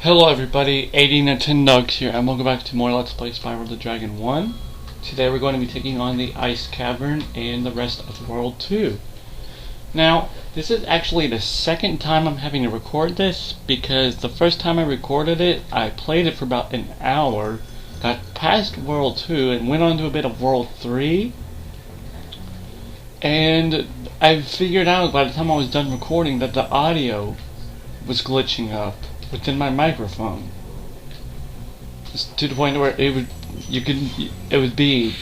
Hello everybody, AdNintendogs here, and welcome back to more Let's Play Spyro the Dragon 1. Today we're going to be taking on the Ice Cavern and the rest of World 2. Now, this is actually the second time I'm having to record this, because the first time I recorded it, I played it for about an hour, got past World 2, and went on to a bit of World 3. And I figured out by the time I was done recording that the audio was glitching up within my microphone, just to the point where it would be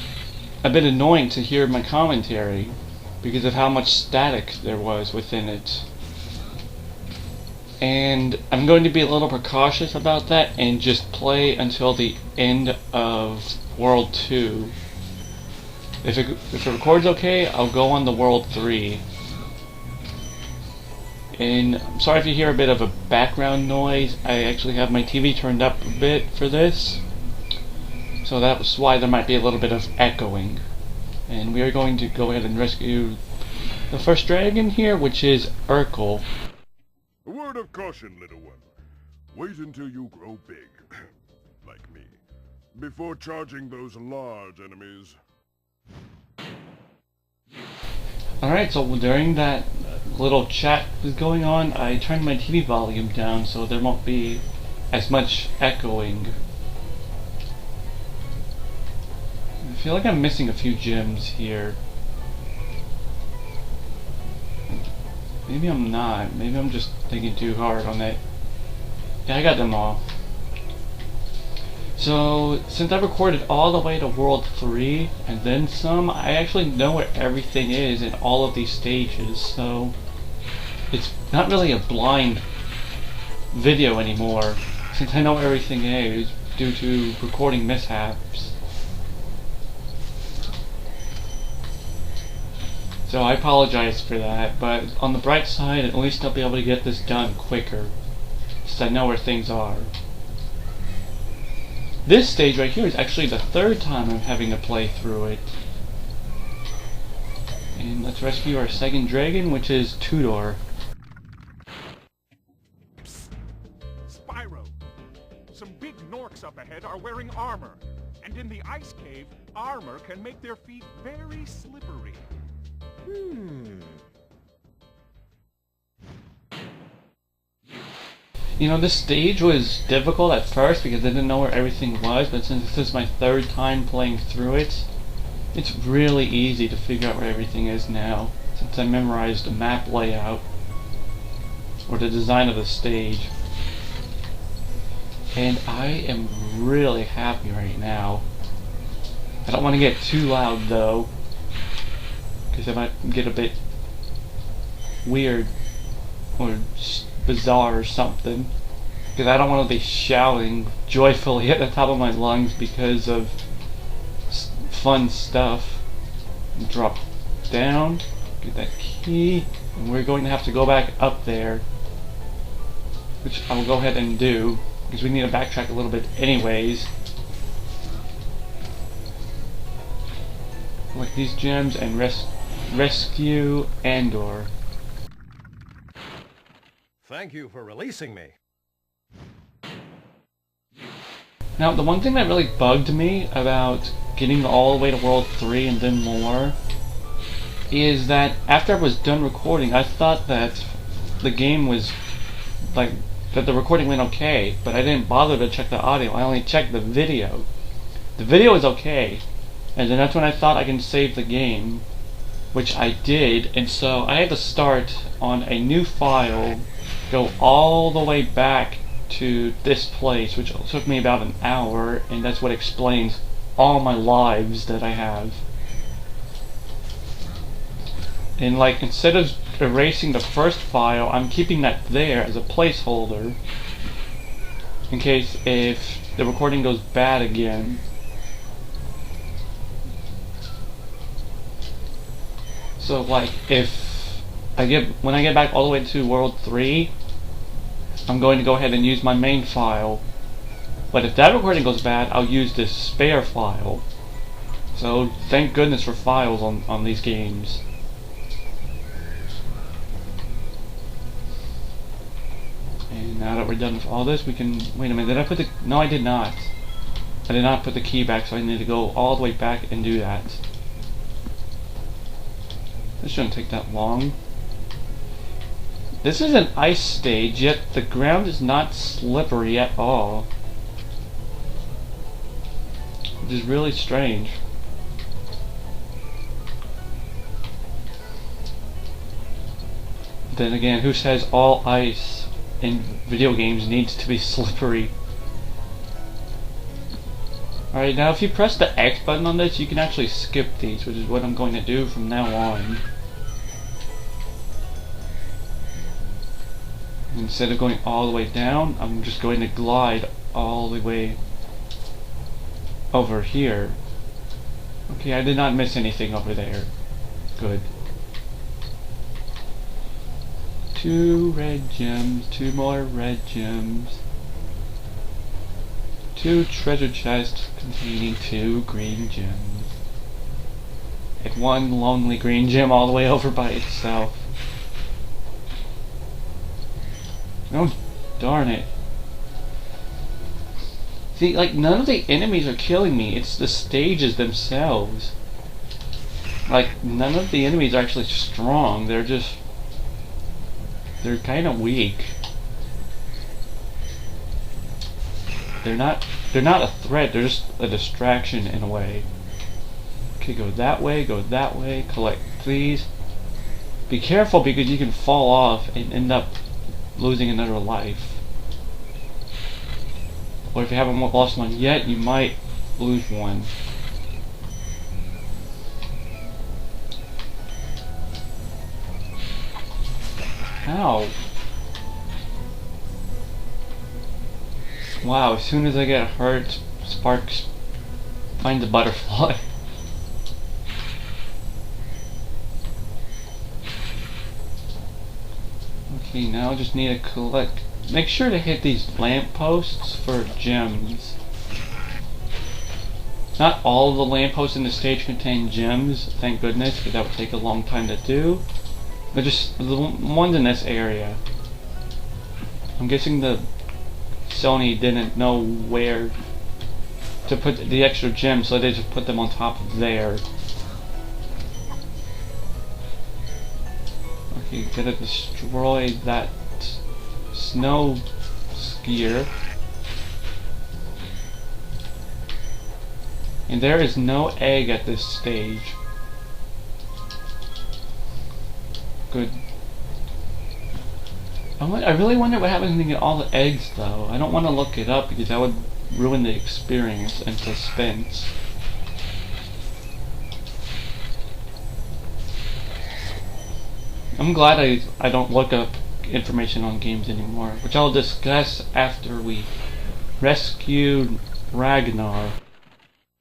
a bit annoying to hear my commentary because of how much static there was within it. And I'm going to be a little precautious about that and just play until the end of World 2. If it records okay, I'll go on to World 3. And I'm sorry if you hear a bit of a background noise. I actually have my TV turned up a bit for this, so that's why there might be a little bit of echoing. And we are going to go ahead and rescue the first dragon here, which is Urkel. A word of caution, little one. Wait until you grow big, like me, before charging those large enemies. Alright, so during that little chat was going on, I turned my TV volume down so there won't be as much echoing. I feel like I'm missing a few gems here. Maybe I'm not. Maybe I'm just thinking too hard on that. Yeah, I got them all. So, since I recorded all the way to World 3 and then some, I actually know where everything is in all of these stages, so it's not really a blind video anymore, since I know where everything is due to recording mishaps. So I apologize for that, but on the bright side, at least I'll be able to get this done quicker, since I know where things are. This stage right here is actually the third time I'm having to play through it. And let's rescue our second dragon, which is Tudor. Psst. Spyro! Some big Norks up ahead are wearing armor. And in the ice cave, armor can make their feet very slippery. You know, this stage was difficult at first because I didn't know where everything was, but since this is my third time playing through it, it's really easy to figure out where everything is now, since I memorized the map layout, or the design of the stage. And I am really happy right now. I don't want to get too loud though, because I might get a bit weird, or bizarre or something, because I don't want to be shouting joyfully at the top of my lungs because of fun stuff. Drop down, get that key, and we're going to have to go back up there, which I will go ahead and do because we need to backtrack a little bit anyways. Collect these gems and rescue Andor. Thank you for releasing me. Now, the one thing that really bugged me about getting all the way to World 3 and then more is that after I was done recording, I thought that the game was like, that the recording went okay, but I didn't bother to check the audio. I only checked the video. The video is okay, and then that's when I thought I can save the game, which I did, and so I had to start on a new file, go all the way back to this place, which took me about an hour, and that's what explains all my lives that I have. And like, instead of erasing the first file, I'm keeping that there as a placeholder in case if the recording goes bad again. So like, when I get back all the way to World 3, I'm going to go ahead and use my main file. But if that recording goes bad, I'll use this spare file. So thank goodness for files on these games. Now that we're done with all this, we can... Wait a minute, did I put the... No, I did not. I did not put the key back, so I need to go all the way back and do that. This shouldn't take that long. This is an ice stage, yet the ground is not slippery at all. Which is really strange. Then again, who says all ice in video games needs to be slippery? Alright, now if you press the X button on this, you can actually skip these, which is what I'm going to do from now on. Instead of going all the way down, I'm just going to glide all the way over here. Okay, I did not miss anything over there. Good. 2 red gems, 2 more red gems. 2 treasure chests containing 2 green gems. And 1 lonely green gem all the way over by itself. Oh, darn it. See, like, none of the enemies are killing me. It's the stages themselves. Like, none of the enemies are actually strong. They're just... They're kind of weak. They're not a threat. They're just a distraction in a way. Okay, go that way, collect these. Be careful because you can fall off and end up losing another life. Or if you haven't lost one yet, you might lose one. Ow. Wow, as soon as I get hurt, Sparks finds a butterfly. Okay, now I just need to collect... Make sure to hit these lampposts for gems. Not all of the lampposts in the stage contain gems, thank goodness, because that would take a long time to do. But just the ones in this area. I'm guessing the Sony didn't know where to put the extra gems, so they just put them on top of there. Okay, gotta destroy that snow skier. And there is no egg at this stage. Good. I really wonder what happens when you get all the eggs, though. I don't want to look it up because that would ruin the experience and suspense. I'm glad I don't look up information on games anymore, which I'll discuss after we rescue Ragnar.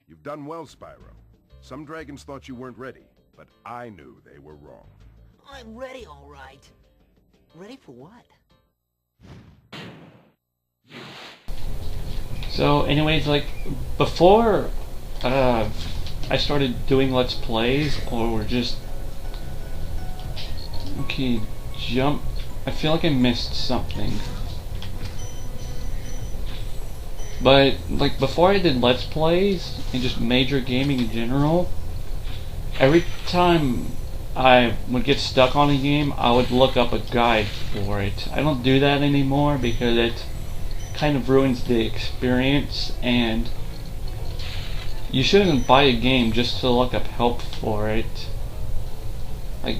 You've done well, Spyro. Some dragons thought you weren't ready, but I knew they were wrong. I'm ready, all right. Ready for what? So anyways, like, before I started doing Let's Plays, or just... Okay, jump. I feel like I missed something. But, like, before I did Let's Plays, and just major gaming in general, every time I would get stuck on a game, I would look up a guide for it. I don't do that anymore because it kind of ruins the experience, and you shouldn't buy a game just to look up help for it. Like,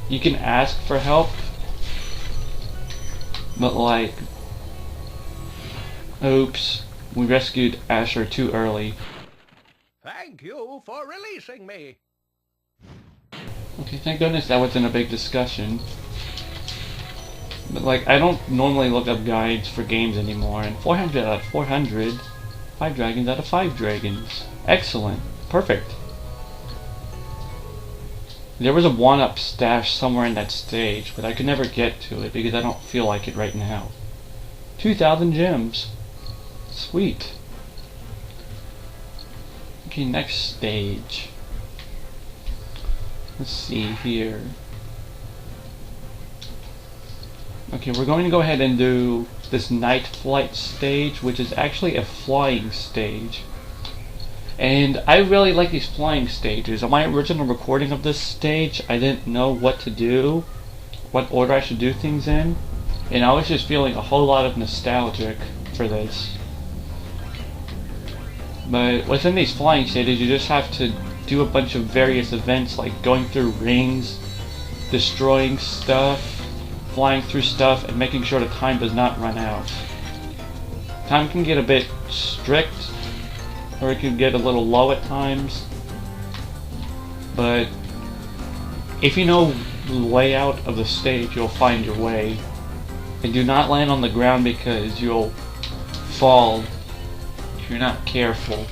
you can ask for help, but like, oops, we rescued Asher too early. Thank you for releasing me. Okay, thank goodness that wasn't a big discussion. But like, I don't normally look up guides for games anymore, and 400 out of 400, 5 dragons out of 5 dragons. Excellent. Perfect. There was a 1-up stash somewhere in that stage, but I could never get to it because I don't feel like it right now. 2,000 gems. Sweet. Okay, next stage. Let's see here. Okay, we're going to go ahead and do this night flight stage, which is actually a flying stage. And I really like these flying stages. On my original recording of this stage, I didn't know what to do, what order I should do things in, and I was just feeling a whole lot of nostalgic for this. But within these flying stages, you just have to do a bunch of various events like going through rings, destroying stuff, flying through stuff, and making sure the time does not run out. Time can get a bit strict, or it can get a little low at times, but if you know the layout of the stage, you'll find your way. And do not land on the ground because you'll fall if you're not careful.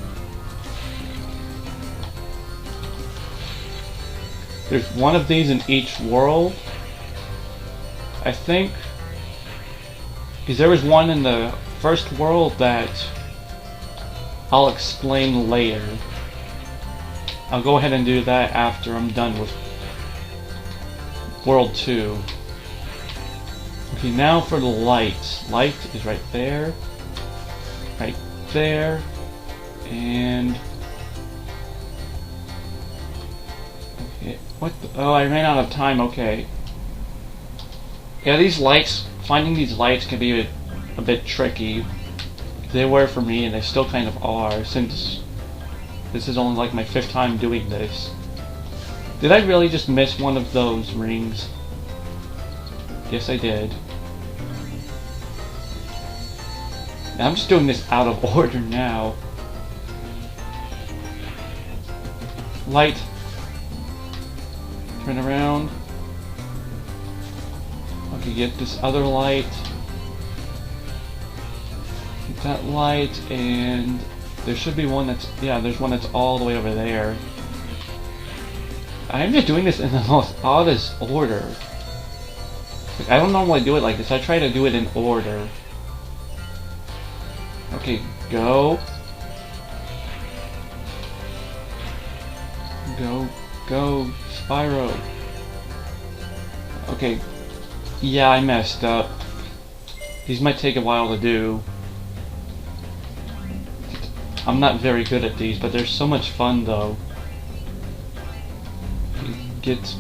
There's one of these in each world, I think, because there was one in the first world that I'll explain later. I'll go ahead and do that after I'm done with World 2. Okay, now for the light. Light is right there, and... Okay, what the... Oh, I ran out of time, okay. Yeah, these lights, finding these lights can be a bit tricky. They were for me, and they still kind of are, since this is only like my 5th time doing this. Did I really just miss one of those rings? Yes, I did. Now, I'm just doing this out of order now. Light. Turn around. Okay, get this other light. Get that light, and there should be one that's... Yeah, there's one that's all the way over there. I'm just doing this in the most oddest order. Like, I don't normally do it like this. I try to do it in order. Okay, go. Go, Spyro. Okay. Yeah, I messed up. These might take a while to do. I'm not very good at these, but they're so much fun though. Get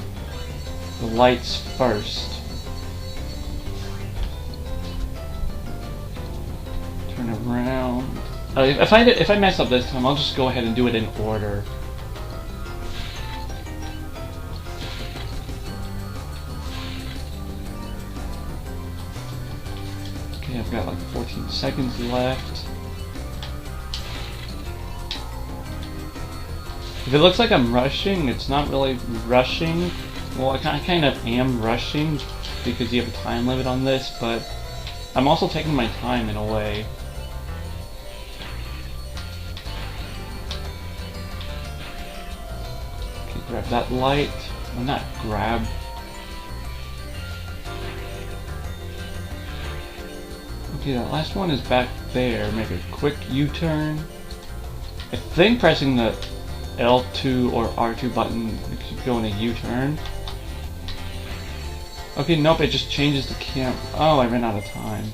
the lights first. Turn around. If I mess up this time, I'll just go ahead and do it in order. Okay, I've got like 14 seconds left. If it looks like I'm rushing, it's not really rushing. Well, I kind of am rushing because you have a time limit on this, but I'm also taking my time in a way. Okay, grab that light. Well, not grab. Okay, that last one is back there. Make a quick U-turn. I think pressing the L2 or R2 button makes you go in a U-turn. Okay, nope, it just changes the camera. Oh, I ran out of time.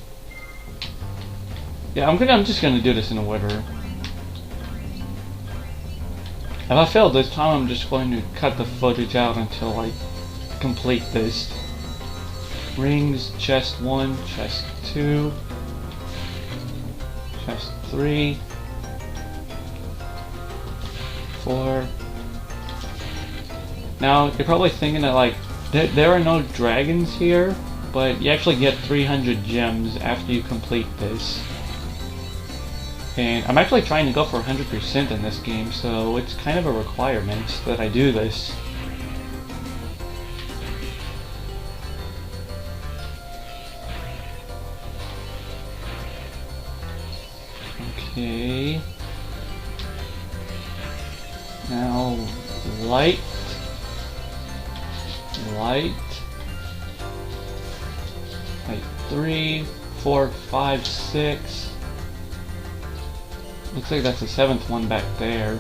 Yeah, I'm just gonna do this in order. If I fail this time, I'm just going to cut the footage out until I complete this. Rings, chest 1, chest 2, chest 3, 4. Now, you're probably thinking that, like, there are no dragons here, but you actually get 300 gems after you complete this. And I'm actually trying to go for 100% in this game, so it's kind of a requirement that I do this. Okay. Now, light. Light. Light 3, 4, 5, 6. Looks like that's the 7th one back there.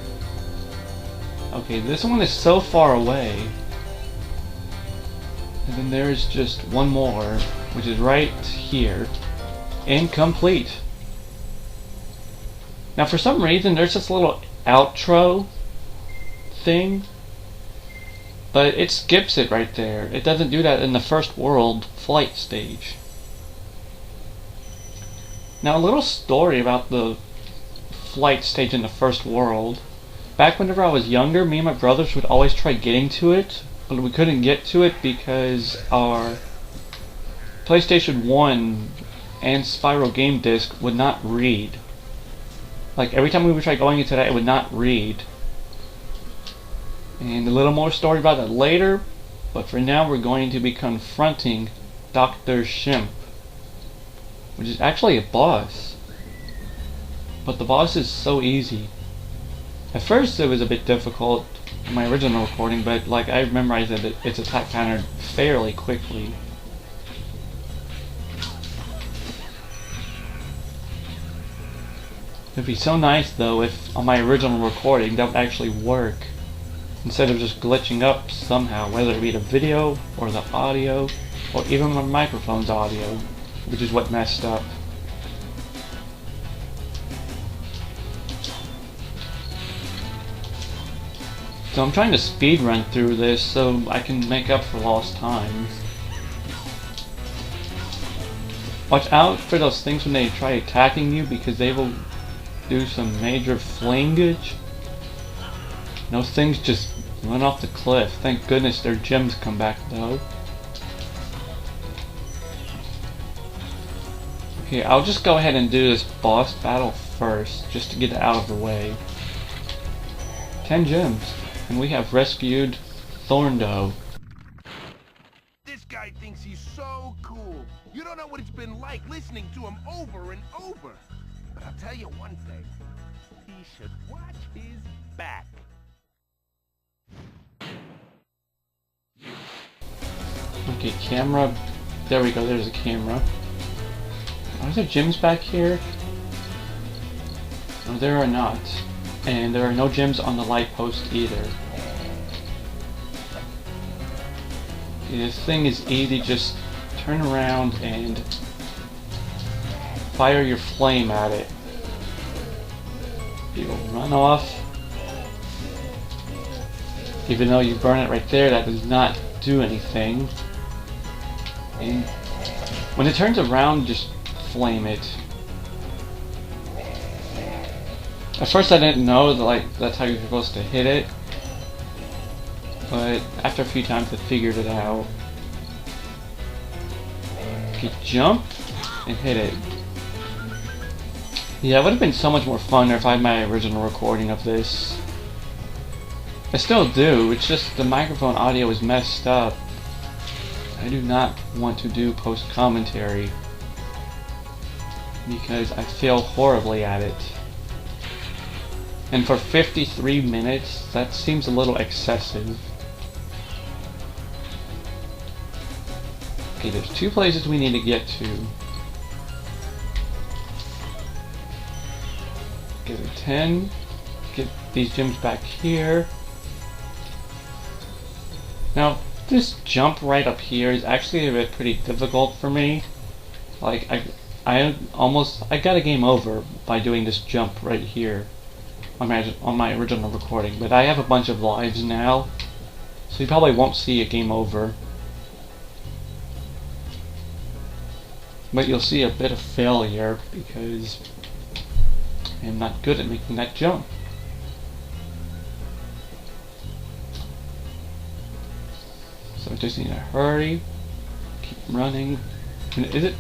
Okay, this one is so far away. And then there's just one more. which is right here. Incomplete. Now for some reason there's this little outro thing, but it skips it right there. It doesn't do that in the first world flight stage. Now a little story about the flight stage in the first world. Back whenever I was younger, me and my brothers would always try getting to it, but we couldn't get to it because our PlayStation 1 and Spyro game disc would not read. Like every time we would try going into that, it would not read. And a little more story about that later, but for now we're going to be confronting Dr. Shimp, which is actually a boss. But the boss is so easy. At first it was a bit difficult in my original recording, but like I memorized its attack pattern fairly quickly. It'd be so nice though if on my original recording that would actually work, instead of just glitching up somehow, whether it be the video or the audio or even my microphone's audio, which is what messed up. So I'm trying to speed run through this so I can make up for lost time. Watch out for those things when they try attacking you, because they will do some major flingage. Those things just run off the cliff. Thank goodness their gems come back though. Okay, I'll just go ahead and do this boss battle first, just to get it out of the way. 10 gems. And we have rescued Thorndo. This guy thinks he's so cool. You don't know what it's been like listening to him over and over. But I'll tell you one thing. He should watch his back. Okay, camera. There we go, there's a camera. Are there gems back here? No, there are not. And there are no gems on the light post either. Okay, this thing is easy, just turn around and fire your flame at it. You'll run off. Even though you burn it right there, that does not do anything. And when it turns around, just flame it. At first I didn't know that, like, that's how you're supposed to hit it, but after a few times I figured it out. Okay, jump and hit it. Yeah, it would have been so much more fun if I had my original recording of this. I still do, it's just the microphone audio is messed up. I do not want to do post-commentary because I fail horribly at it. And for 53 minutes, that seems a little excessive. Okay, there's 2 places we need to get to. Get a 10. Get these gems back here. Now, this jump right up here is actually a bit pretty difficult for me. Like, I got a game over by doing this jump right here on my original recording, but I have a bunch of lives now, so you probably won't see a game over. But you'll see a bit of failure because I'm not good at making that jump. So I just need to hurry, keep running. And is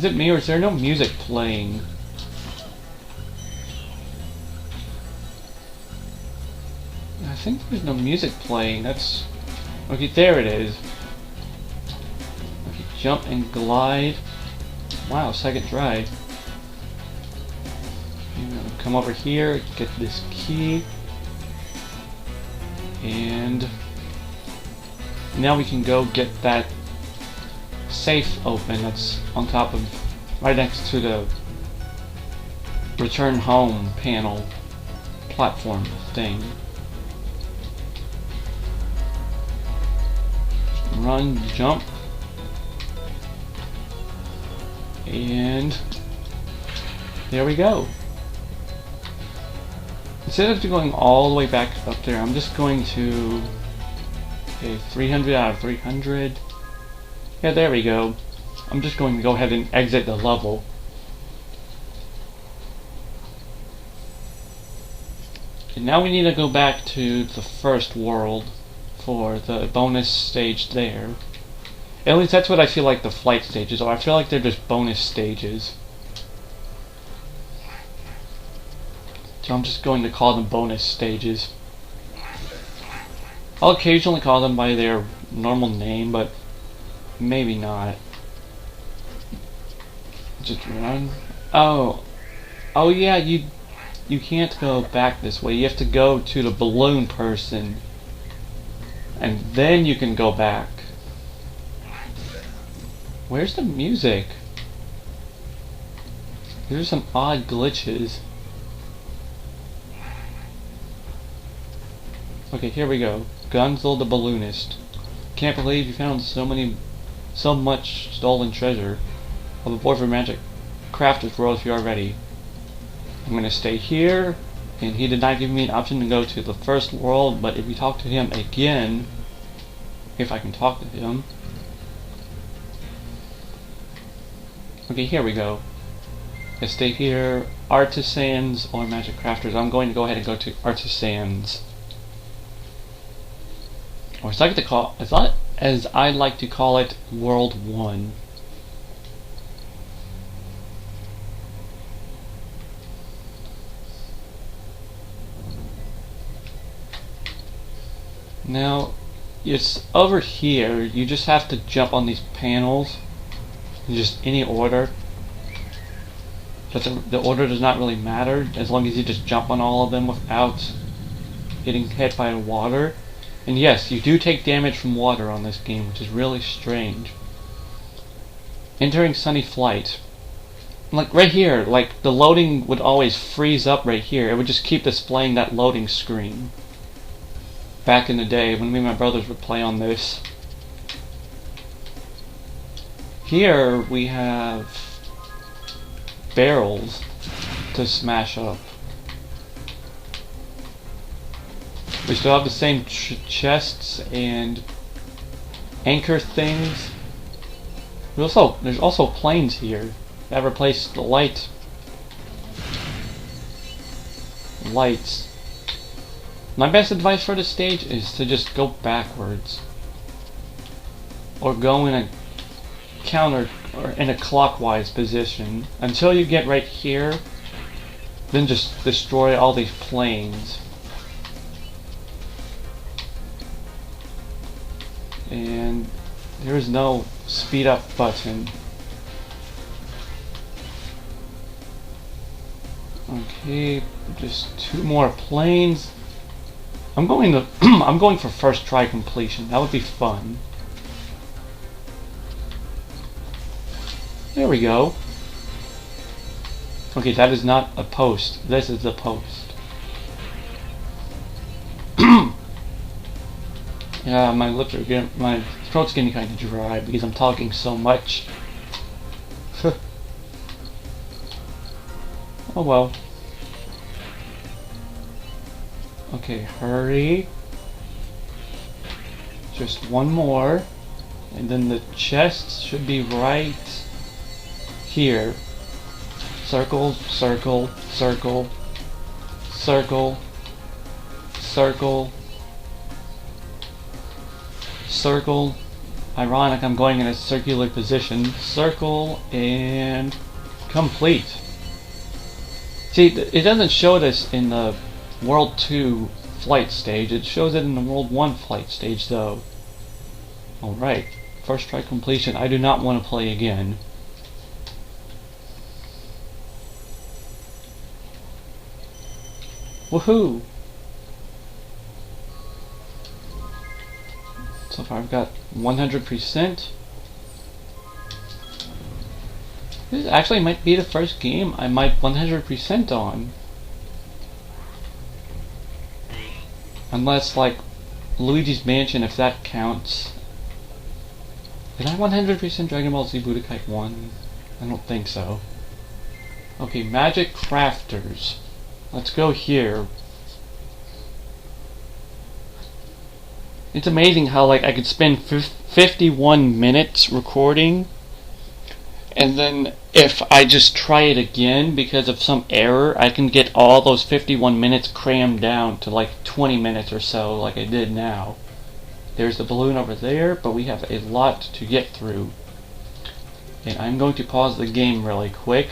it me, or is there no music playing? I think there's no music playing. That's okay. There it is. Okay, jump and glide. Wow, second try. Come over here, get this key, and now we can go get that safe open that's on top of, right next to the return home panel platform thing. Run, jump, And there we go. Instead of going all the way back up there, I'm just going to... Okay, 300 out of 300. Yeah, there we go. I'm just going to go ahead and exit the level. And now we need to go back to the first world for the bonus stage there. At least that's what I feel like the flight stages are. I feel like they're just bonus stages. So I'm just going to call them bonus stages. I'll occasionally call them by their normal name, but maybe not. Just run. Oh yeah, you can't go back this way. You have to go to the balloon person, and then you can go back. Where's the music? There's some odd glitches. Okay, here we go. Gonzo the Balloonist. Can't believe you found so much stolen treasure. I'll aboard for Magic Crafter's World if you are ready. I'm gonna stay here, and he did not give me an option to go to the first world, but if you talk to him again, if I can talk to him. Okay, here we go. I stay here, Artisans or Magic Crafters. I'm going to go ahead and go to Artisans. Or as I like to call it, World 1. Now, it's over here. You just have to jump on these panels in just any order. But the order does not really matter as long as you just jump on all of them without getting hit by water. And yes, you do take damage from water on this game, which is really strange. Entering Sunny Flight. Like right here, like the loading would always freeze up right here. It would just keep displaying that loading screen. Back in the day when me and my brothers would play on this. Here we have barrels to smash up. We still have the same chests and anchor things. There's also planes here that replace the lights. My best advice for this stage is to just go backwards, or go in a counter or in a clockwise position until you get right here. Then just destroy all these planes. And there is no speed up button. Okay, just 2 more planes. I'm going for first try completion. That would be fun. There we go. Okay, that is not a post. This is the post. Yeah, my throat's getting kind of dry because I'm talking so much. Oh well. Okay, hurry. Just one more. And then the chests should be right here. Circle, circle, circle, circle, circle, circle. Ironic, I'm going in a circular position. Circle and complete. See, it doesn't show this in the World 2 flight stage. It shows it in the World 1 flight stage, though. Alright, first try completion. I do not want to play again. Woohoo! So far I've got 100%. This actually might be the first game I might 100% on. Unless, like, Luigi's Mansion, if that counts. Did I 100% Dragon Ball Z Budokai 1? I don't think so. Okay, Magic Crafters. Let's go here. It's amazing how, like, I could spend 51 minutes recording, and then if I just try it again because of some error, I can get all those 51 minutes crammed down to like 20 minutes or so, like I did now. There's the balloon over there, but we have a lot to get through. And I'm going to pause the game really quick